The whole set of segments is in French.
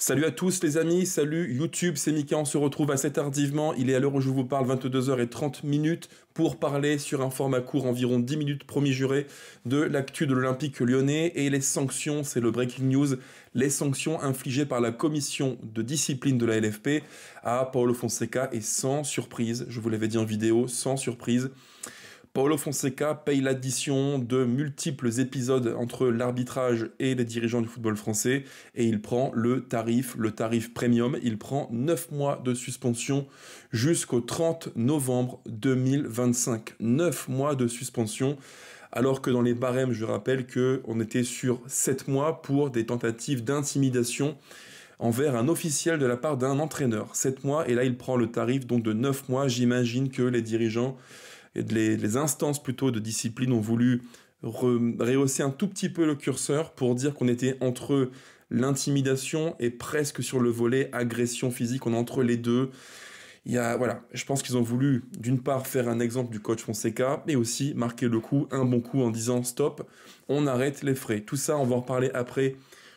Salut à tous les amis, salut YouTube, c'est Mika, on se retrouve assez tardivement, il est à l'heure où je vous parle 22h30 pour parler sur un format court, environ 10 minutes promis juré, de l'actu de l'Olympique lyonnais et les sanctions, c'est le breaking news, les sanctions infligées par la commission de discipline de la LFP à Paulo Fonseca et sans surprise, je vous l'avais dit en vidéo, sans surprise. Paulo Fonseca paye l'addition de multiples épisodes entre l'arbitrage et les dirigeants du football français et il prend le tarif premium. Il prend 9 mois de suspension jusqu'au 30 novembre 2025. 9 mois de suspension. Alors que dans les barèmes, je rappelle qu'on était sur 7 mois pour des tentatives d'intimidation envers un officiel de la part d'un entraîneur. 7 mois, et là il prend le tarif donc de 9 mois. J'imagine que les dirigeants et les instances plutôt de discipline ont voulu rehausser un tout petit peu le curseur pour dire qu'on était entre l'intimidation et presque sur le volet agression physique, on est entre les deux. Voilà, je pense qu'ils ont voulu d'une part faire un exemple du coach Fonseca, mais aussi marquer le coup, un bon coup en disant stop, on arrête les frais. Tout ça, on va en reparler après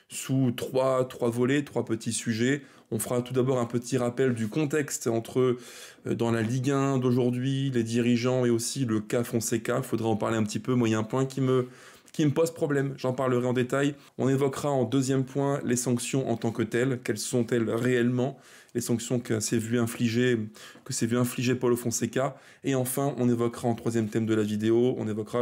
sous trois volets, trois petits sujets. On fera tout d'abord un petit rappel du contexte entre dans la Ligue 1 d'aujourd'hui, les dirigeants et aussi le cas Fonseca. Il faudra en parler un petit peu. Moi, il y a un point qui me pose problème. J'en parlerai en détail. On évoquera en deuxième point les sanctions en tant que telles. Quelles sont-elles réellement? Les sanctions que s'est vu infliger Paulo Fonseca. Et enfin, on évoquera en troisième thème de la vidéo, on évoquera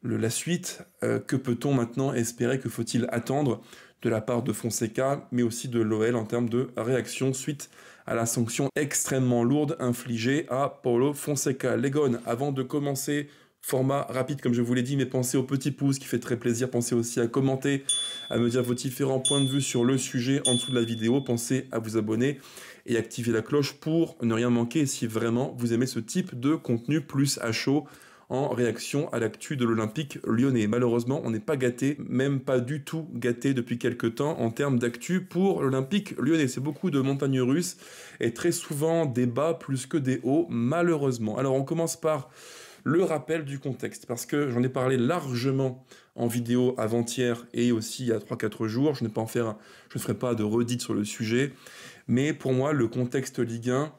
la suite. Que peut-on maintenant espérer? Que faut-il attendre de la part de Fonseca, mais aussi de l'OL en termes de réaction suite à la sanction extrêmement lourde infligée à Paulo Fonseca. Les gones, avant de commencer, format rapide comme je vous l'ai dit, mais pensez au petit pouce qui fait très plaisir, pensez aussi à commenter, à me dire vos différents points de vue sur le sujet en dessous de la vidéo, pensez à vous abonner et activer la cloche pour ne rien manquer si vraiment vous aimez ce type de contenu plus à chaud en réaction à l'actu de l'Olympique lyonnais. Malheureusement, on n'est pas gâté, même pas du tout gâté depuis quelques temps en termes d'actu pour l'Olympique lyonnais. C'est beaucoup de montagnes russes et très souvent des bas plus que des hauts, malheureusement. Alors on commence par le rappel du contexte, parce que j'en ai parlé largement en vidéo avant-hier et aussi il y a 3-4 jours. Je ne ferai pas de redite sur le sujet, mais pour moi, le contexte Ligue 1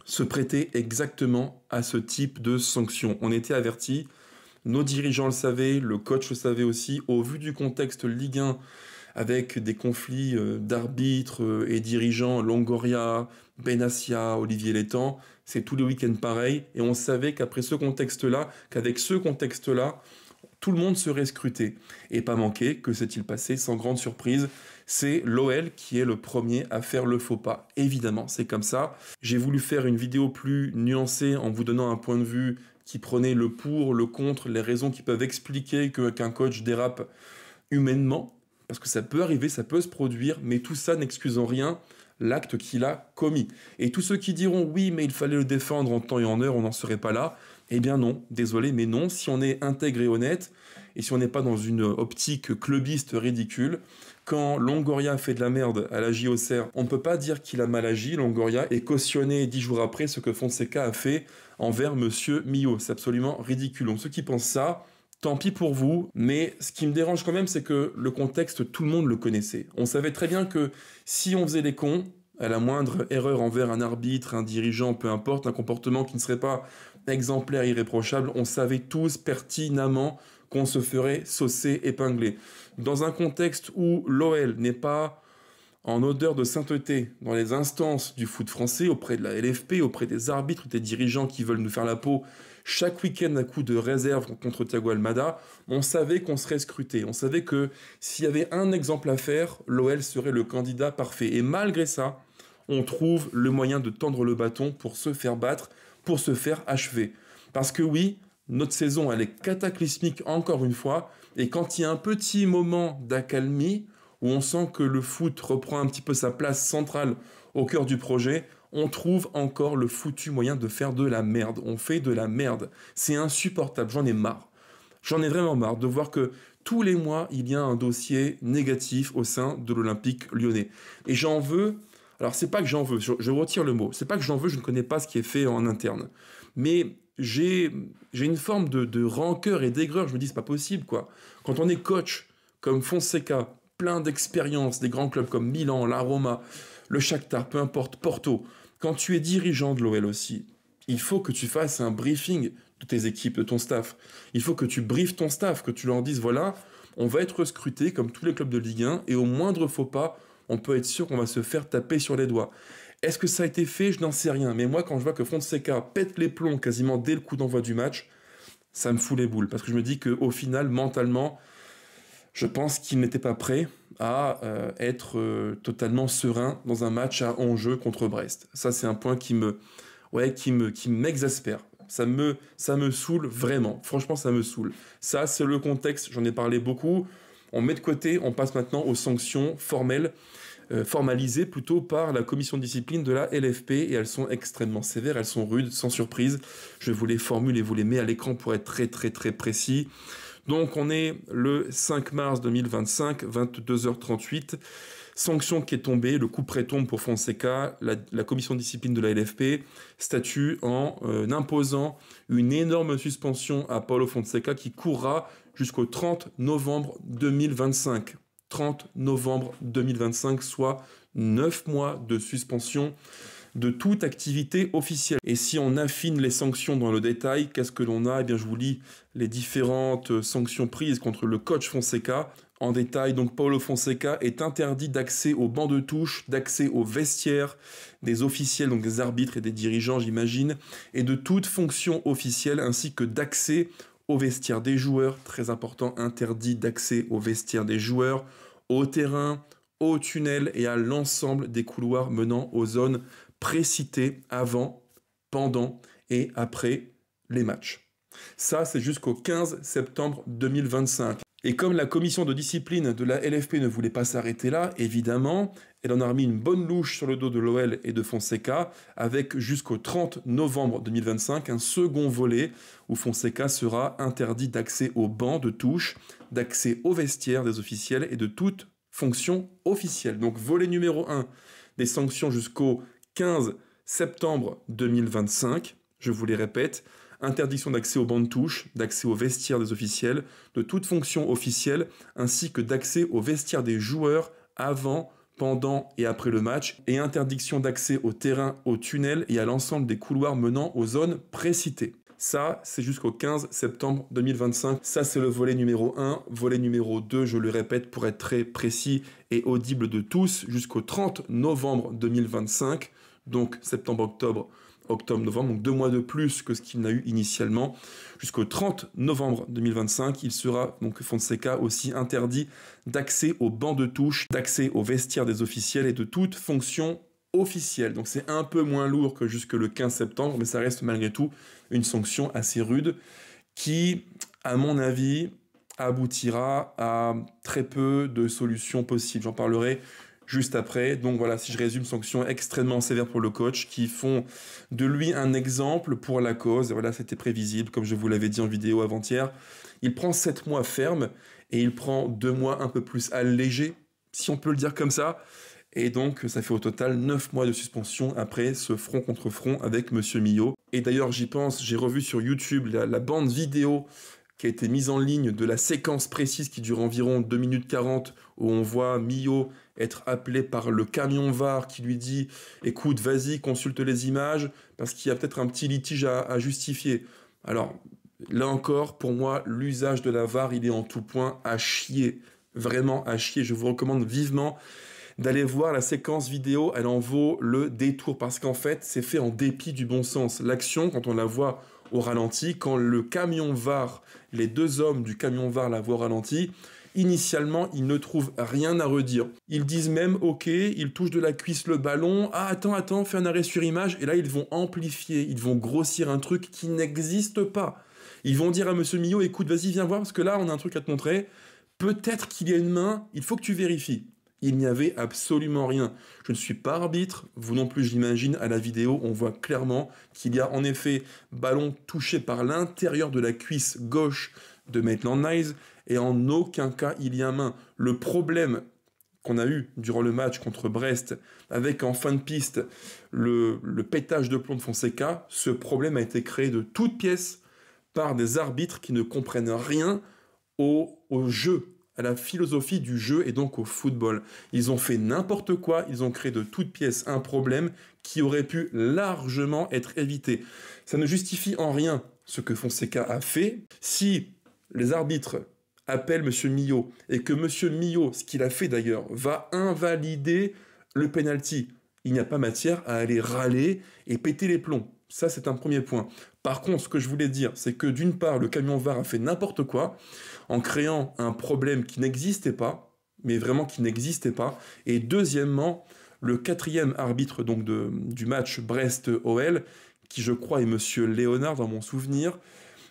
se prêtait exactement à ce type de sanctions. On était avertis, nos dirigeants le savaient, le coach le savait aussi, au vu du contexte Ligue 1, avec des conflits d'arbitres et dirigeants, Longoria, Benassia, Olivier Létang, c'est tous les week-ends pareil, et on savait qu'avec ce contexte-là, tout le monde serait scruté. Et pas manqué, que s'est-il passé sans grande surprise? C'est l'OL qui est le premier à faire le faux pas. Évidemment, c'est comme ça. J'ai voulu faire une vidéo plus nuancée en vous donnant un point de vue qui prenait le pour, le contre, les raisons qui peuvent expliquer qu'un coach dérape humainement, parce que ça peut arriver, ça peut se produire, mais tout ça n'excuse en rien l'acte qu'il a commis. Et tous ceux qui diront « oui, mais il fallait le défendre en temps et en heure, on n'en serait pas là », eh bien non, désolé, mais non, si on est intègre et honnête, et si on n'est pas dans une optique clubiste ridicule, quand Longoria fait de la merde à la JOCR, on ne peut pas dire qu'il a mal agi, Longoria, et cautionner 10 jours après ce que Fonseca a fait envers Monsieur Millot. C'est absolument ridicule. Donc ceux qui pensent ça, tant pis pour vous, mais ce qui me dérange quand même, c'est que le contexte, tout le monde le connaissait. On savait très bien que si on faisait les cons, à la moindre erreur envers un arbitre, un dirigeant, peu importe, un comportement qui ne serait pas exemplaire, irréprochable, on savait tous pertinemment qu'on se ferait saucer, épingler. Dans un contexte où l'OL n'est pas en odeur de sainteté dans les instances du foot français, auprès de la LFP, auprès des arbitres, des dirigeants qui veulent nous faire la peau chaque week-end à coup de réserve contre Thiago Almada, on savait qu'on serait scruté. On savait que s'il y avait un exemple à faire, l'OL serait le candidat parfait. Et malgré ça, on trouve le moyen de tendre le bâton pour se faire battre, pour se faire achever. Parce que oui, notre saison, elle est cataclysmique encore une fois, et quand il y a un petit moment d'accalmie, où on sent que le foot reprend un petit peu sa place centrale au cœur du projet, on trouve encore le foutu moyen de faire de la merde. On fait de la merde. C'est insupportable, j'en ai marre. J'en ai vraiment marre de voir que tous les mois, il y a un dossier négatif au sein de l'Olympique lyonnais. Et j'en veux... Alors, c'est pas que j'en veux, je retire le mot. C'est pas que j'en veux, je ne connais pas ce qui est fait en interne. Mais j'ai une forme de rancœur et d'aigreur. Je me dis, c'est pas possible, quoi. Quand on est coach, comme Fonseca, plein d'expérience, des grands clubs comme Milan, la Roma, le Shakhtar, peu importe, Porto. Quand tu es dirigeant de l'OL aussi, il faut que tu fasses un briefing de tes équipes, de ton staff. Il faut que tu briefes ton staff, que tu leur dises, voilà, on va être scruté comme tous les clubs de Ligue 1, et au moindre faux pas, on peut être sûr qu'on va se faire taper sur les doigts. Est-ce que ça a été fait? Je n'en sais rien. Mais moi, quand je vois que Fonseca pète les plombs quasiment dès le coup d'envoi du match, ça me fout les boules. Parce que je me dis qu'au final, mentalement, je pense qu'il n'était pas prêt à être totalement serein dans un match à enjeu contre Brest. Ça, c'est un point qui m'exaspère. Ça me saoule vraiment. Franchement, ça me saoule. Ça, c'est le contexte. J'en ai parlé beaucoup. On met de côté, on passe maintenant aux sanctions formelles, formalisées plutôt par la commission de discipline de la LFP, et elles sont extrêmement sévères, elles sont rudes, sans surprise. Je vous les formule et vous les mets à l'écran pour être très très très précis. Donc on est le 5 mars 2025, 22h38. Sanction qui est tombée, le coup près tombe pour Fonseca. La commission de discipline de la LFP statue en imposant une énorme suspension à Paulo Fonseca qui courra jusqu'au 30 novembre 2025. 30 novembre 2025, soit 9 mois de suspension de toute activité officielle. Et si on affine les sanctions dans le détail, qu'est-ce que l'on a? Eh bien, je vous lis les différentes sanctions prises contre le coach Fonseca. En détail, donc Paulo Fonseca est interdit d'accès au banc de touche, d'accès aux vestiaires des officiels, donc des arbitres et des dirigeants, j'imagine, et de toute fonction officielle, ainsi que d'accès aux vestiaires des joueurs, très important, interdit d'accès aux vestiaires des joueurs, au terrain, au tunnel et à l'ensemble des couloirs menant aux zones précitées avant, pendant et après les matchs. Ça, c'est jusqu'au 15 septembre 2025. Et comme la commission de discipline de la LFP ne voulait pas s'arrêter là, évidemment, elle en a remis une bonne louche sur le dos de l'OL et de Fonseca, avec jusqu'au 30 novembre 2025 un second volet où Fonseca sera interdit d'accès aux bancs de touche, d'accès aux vestiaires des officiels et de toute fonction officielle. Donc volet numéro 1 des sanctions jusqu'au 15 septembre 2025, je vous les répète, interdiction d'accès aux bancs de touche, d'accès aux vestiaires des officiels, de toute fonction officielle, ainsi que d'accès aux vestiaires des joueurs avant, pendant et après le match, et interdiction d'accès au terrain, au tunnel et à l'ensemble des couloirs menant aux zones précitées. Ça, c'est jusqu'au 15 septembre 2025. Ça, c'est le volet numéro 1. Volet numéro 2, je le répète pour être très précis et audible de tous, jusqu'au 30 novembre 2025, donc septembre-octobre, octobre-novembre, donc 2 mois de plus que ce qu'il n'a eu initialement. Jusqu'au 30 novembre 2025, il sera, donc Fonseca, aussi interdit d'accès aux bancs de touche, d'accès aux vestiaires des officiels et de toute fonction officielle. Donc c'est un peu moins lourd que jusque le 15 septembre, mais ça reste malgré tout une sanction assez rude qui, à mon avis, aboutira à très peu de solutions possibles. J'en parlerai juste après. Donc voilà, si je résume, sanctions extrêmement sévères pour le coach qui font de lui un exemple pour la cause. Et voilà, c'était prévisible, comme je vous l'avais dit en vidéo avant-hier. Il prend 7 mois ferme et il prend 2 mois un peu plus allégés, si on peut le dire comme ça. Et donc, ça fait au total 9 mois de suspension après ce front contre front avec Monsieur Millot. Et d'ailleurs, j'y pense, j'ai revu sur YouTube la bande vidéo qui a été mise en ligne de la séquence précise qui dure environ 2 minutes 40, où on voit Millot être appelé par le camion VAR qui lui dit « Écoute, vas-y, consulte les images, parce qu'il y a peut-être un petit litige à justifier. » Alors, là encore, pour moi, l'usage de la VAR, il est en tout point à chier. Vraiment à chier. Je vous recommande vivement d'aller voir la séquence vidéo, elle en vaut le détour, parce qu'en fait, c'est fait en dépit du bon sens. L'action, quand on la voit au ralenti, quand le camion VAR, les 2 hommes du camion VAR la voient au ralenti, initialement, ils ne trouvent rien à redire. Ils disent même, ok, ils touchent de la cuisse le ballon, ah attends, fais un arrêt sur image, et là, ils vont amplifier, ils vont grossir un truc qui n'existe pas. Ils vont dire à Monsieur Millot, écoute, vas-y, viens voir, parce que là, on a un truc à te montrer, peut-être qu'il y a une main, il faut que tu vérifies. Il n'y avait absolument rien. Je ne suis pas arbitre, vous non plus j'imagine, à la vidéo on voit clairement qu'il y a en effet ballon touché par l'intérieur de la cuisse gauche de Maitland-Niles et en aucun cas il y a main. Le problème qu'on a eu durant le match contre Brest avec en fin de piste le pétage de plomb de Fonseca, ce problème a été créé de toutes pièces par des arbitres qui ne comprennent rien au jeu, à la philosophie du jeu et donc au football. Ils ont fait n'importe quoi, ils ont créé de toutes pièces un problème qui aurait pu largement être évité. Ça ne justifie en rien ce que Fonseca a fait. Si les arbitres appellent M. Millot et que M. Millot, ce qu'il a fait d'ailleurs, va invalider le penalty, il n'y a pas matière à aller râler et péter les plombs. Ça, c'est un premier point. Par contre, ce que je voulais dire, c'est que d'une part, le camion VAR a fait n'importe quoi en créant un problème qui n'existait pas, mais vraiment qui n'existait pas. Et deuxièmement, le quatrième arbitre donc du match Brest-OL, qui je crois est Monsieur Léonard dans mon souvenir,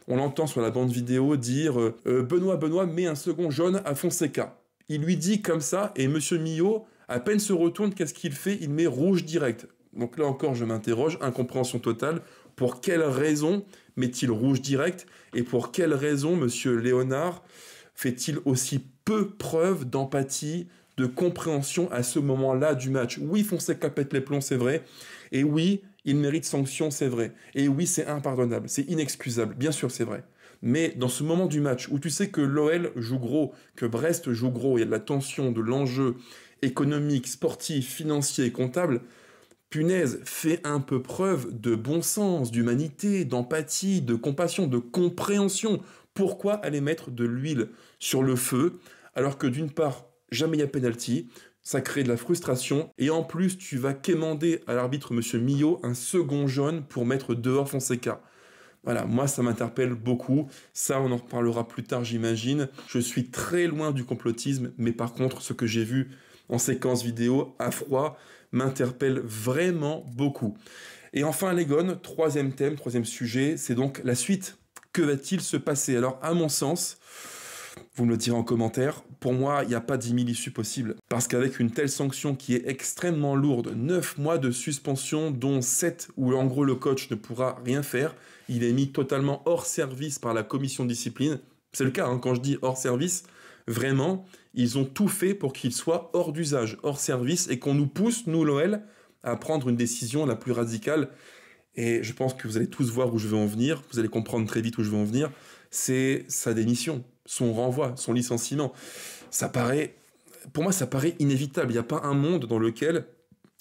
on l'entend sur la bande vidéo dire Benoît, mets un second jaune à Fonseca. Il lui dit comme ça, et Monsieur Millot, à peine se retourne, qu'est-ce qu'il fait? Il met rouge direct. Donc là encore, je m'interroge, incompréhension totale. Pour quelle raison met-il rouge direct? Et pour quelle raison Monsieur Léonard fait-il aussi peu preuve d'empathie, de compréhension à ce moment-là du match? Oui, Fonseca pète les plombs, c'est vrai. Et oui, il mérite sanction, c'est vrai. Et oui, c'est impardonnable, c'est inexcusable, bien sûr, c'est vrai. Mais dans ce moment du match où tu sais que l'OL joue gros, que Brest joue gros, il y a de la tension, de l'enjeu économique, sportif, financier et comptable, punaise, fais un peu preuve de bon sens, d'humanité, d'empathie, de compassion, de compréhension. Pourquoi aller mettre de l'huile sur le feu alors que d'une part, jamais il y a pénalty, ça crée de la frustration, et en plus, tu vas quémander à l'arbitre M. Millot un second jaune pour mettre dehors Fonseca. Voilà, moi ça m'interpelle beaucoup, ça on en reparlera plus tard j'imagine. Je suis très loin du complotisme, mais par contre ce que j'ai vu en séquence vidéo à froid m'interpelle vraiment beaucoup. Et enfin les gones, troisième thème, troisième sujet, c'est donc la suite. Que va-t-il se passer? Alors à mon sens, vous me le direz en commentaire, pour moi il n'y a pas 10 000 issues possibles. Parce qu'avec une telle sanction qui est extrêmement lourde, 9 mois de suspension dont 7 où en gros le coach ne pourra rien faire, il est mis totalement hors service par la commission de discipline. C'est le cas, hein, quand je dis hors service, vraiment, ils ont tout fait pour qu'il soit hors d'usage, hors service, et qu'on nous pousse, nous l'OL, à prendre une décision la plus radicale. Et je pense que vous allez tous voir où je veux en venir, vous allez comprendre très vite où je veux en venir, c'est sa démission, son renvoi, son licenciement. Ça paraît, pour moi, ça paraît inévitable. Il n'y a pas un monde dans lequel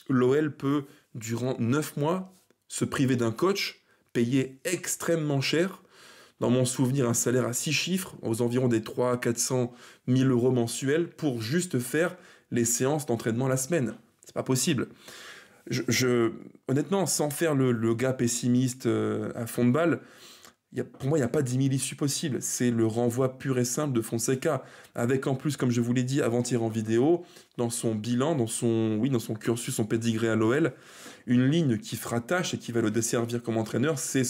l'OL peut, durant 9 mois, se priver d'un coach, payé extrêmement cher, dans mon souvenir, un salaire à 6 chiffres, aux environs des 300 000 à 400 000 euros mensuels, pour juste faire les séances d'entraînement la semaine. C'est pas possible. Honnêtement, sans faire le gars pessimiste à fond de balle, pour moi, il n'y a pas 10 000 issues possibles. C'est le renvoi pur et simple de Fonseca. Avec en plus, comme je vous l'ai dit avant-hier en vidéo, dans son bilan, dans son cursus, son pédigré à l'OL, une ligne qui fera tâche et qui va le desservir comme entraîneur, c'est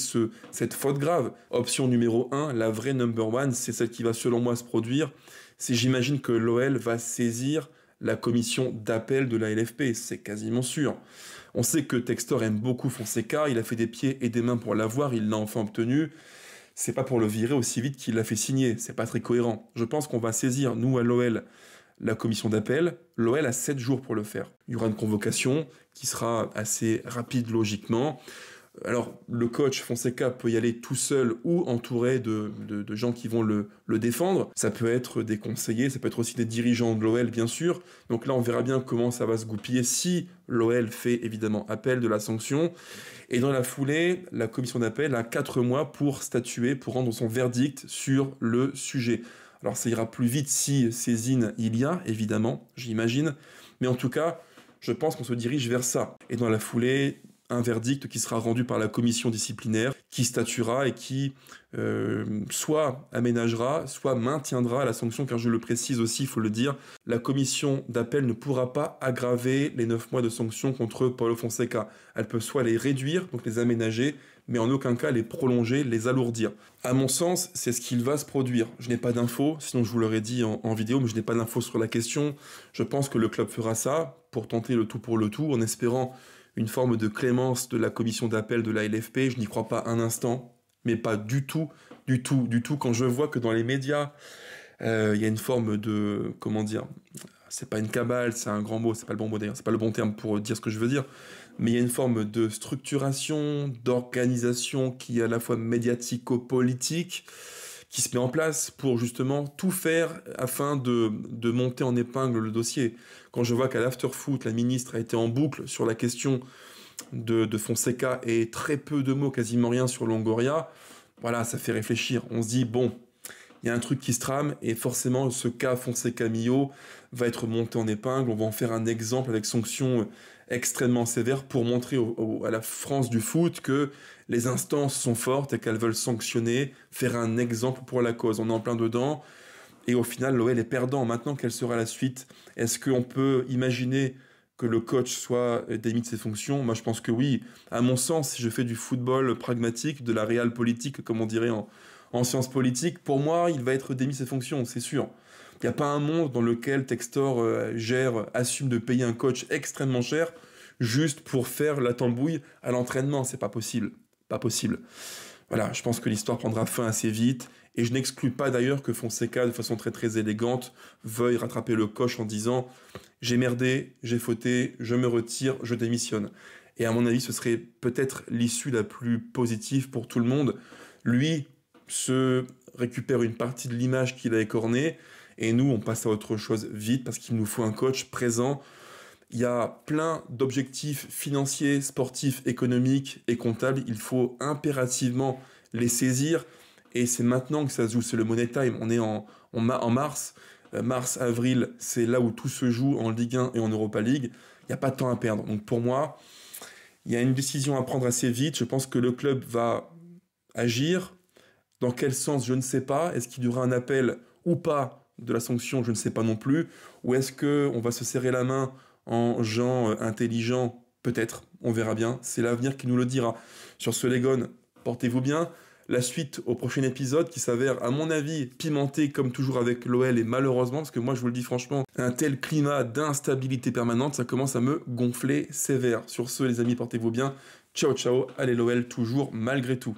cette faute grave. Option numéro 1, la vraie number one, c'est celle qui va selon moi se produire. J'imagine que l'OL va saisir la commission d'appel de la LFP, c'est quasiment sûr. On sait que Textor aime beaucoup Fonseca, il a fait des pieds et des mains pour l'avoir, il l'a enfin obtenu. C'est pas pour le virer aussi vite qu'il l'a fait signer, c'est pas très cohérent. Je pense qu'on va saisir, nous à l'OL, la commission d'appel. L'OL a 7 jours pour le faire. Il y aura une convocation qui sera assez rapide logiquement. Alors, le coach Fonseca peut y aller tout seul ou entouré de gens qui vont le défendre. Ça peut être des conseillers, ça peut être aussi des dirigeants de l'OL, bien sûr. Donc là, on verra bien comment ça va se goupiller si l'OL fait évidemment appel de la sanction. Et dans la foulée, la commission d'appel a 4 mois pour statuer, pour rendre son verdict sur le sujet. Alors, ça ira plus vite si saisine il y a, évidemment, j'imagine. Mais en tout cas, je pense qu'on se dirige vers ça. Et dans la foulée, un verdict qui sera rendu par la commission disciplinaire, qui statuera et qui soit aménagera, soit maintiendra la sanction, car je le précise aussi, il faut le dire, la commission d'appel ne pourra pas aggraver les 9 mois de sanction contre Paulo Fonseca. Elle peut soit les réduire, donc les aménager, mais en aucun cas les prolonger, les alourdir. À mon sens, c'est ce qu'il va se produire. Je n'ai pas d'infos, sinon je vous l'aurais dit en vidéo, mais je n'ai pas d'infos sur la question. Je pense que le club fera ça pour tenter le tout pour le tout, en espérant une forme de clémence de la commission d'appel de la LFP. Je n'y crois pas un instant, mais pas du tout. Quand je vois que dans les médias, il y a une forme de, comment dire, c'est pas une cabale, c'est un grand mot, c'est pas le bon mot d'ailleurs, c'est pas le bon terme pour dire ce que je veux dire, mais il y a une forme de structuration, d'organisation qui est à la fois médiatico-politique, qui se met en place pour justement tout faire afin de monter en épingle le dossier. Quand je vois qu'à l'after-foot, la ministre a été en boucle sur la question de Fonseca et très peu de mots, quasiment rien sur Longoria, voilà, ça fait réfléchir. On se dit, bon, il y a un truc qui se trame et forcément ce cas Fonseca-Millau va être monté en épingle. On va en faire un exemple avec sanctions extrêmement sévères pour montrer à la France du foot que les instances sont fortes et qu'elles veulent sanctionner, faire un exemple pour la cause. On est en plein dedans et au final l'OL est perdant. Maintenant, quelle sera la suite? Est-ce qu'on peut imaginer que le coach soit démis de ses fonctions? Moi je pense que oui. À mon sens, si je fais du football pragmatique, de la réelle politique comme on dirait en sciences politiques, pour moi, il va être démis de ses fonctions, c'est sûr. Il n'y a pas un monde dans lequel Textor assume de payer un coach extrêmement cher juste pour faire la tambouille à l'entraînement. C'est pas possible. Pas possible. Voilà, je pense que l'histoire prendra fin assez vite. Et je n'exclus pas d'ailleurs que Fonseca, de façon très très élégante, veuille rattraper le coche en disant « J'ai merdé, j'ai fauté, je me retire, je démissionne ». Et à mon avis, ce serait peut-être l'issue la plus positive pour tout le monde. Lui se récupère une partie de l'image qu'il a écornée, et nous, on passe à autre chose vite, parce qu'il nous faut un coach présent. Il y a plein d'objectifs financiers, sportifs, économiques et comptables. Il faut impérativement les saisir. Et c'est maintenant que ça se joue. C'est le money time. On est en mars. Mars, avril, c'est là où tout se joue en Ligue 1 et en Europa League. Il n'y a pas de temps à perdre. Donc pour moi, il y a une décision à prendre assez vite. Je pense que le club va agir. Dans quel sens, je ne sais pas. Est-ce qu'il y aura un appel ou pas de la sanction? Je ne sais pas non plus. Ou est-ce qu'on va se serrer la main en gens intelligents? Peut-être, on verra bien. C'est l'avenir qui nous le dira. Sur ce, les gones, portez-vous bien. La suite au prochain épisode qui s'avère, à mon avis, pimenté comme toujours avec l'OL et malheureusement, parce que moi je vous le dis franchement, un tel climat d'instabilité permanente, ça commence à me gonfler sévère. Sur ce, les amis, portez-vous bien. Ciao, ciao. Allez l'OL toujours malgré tout.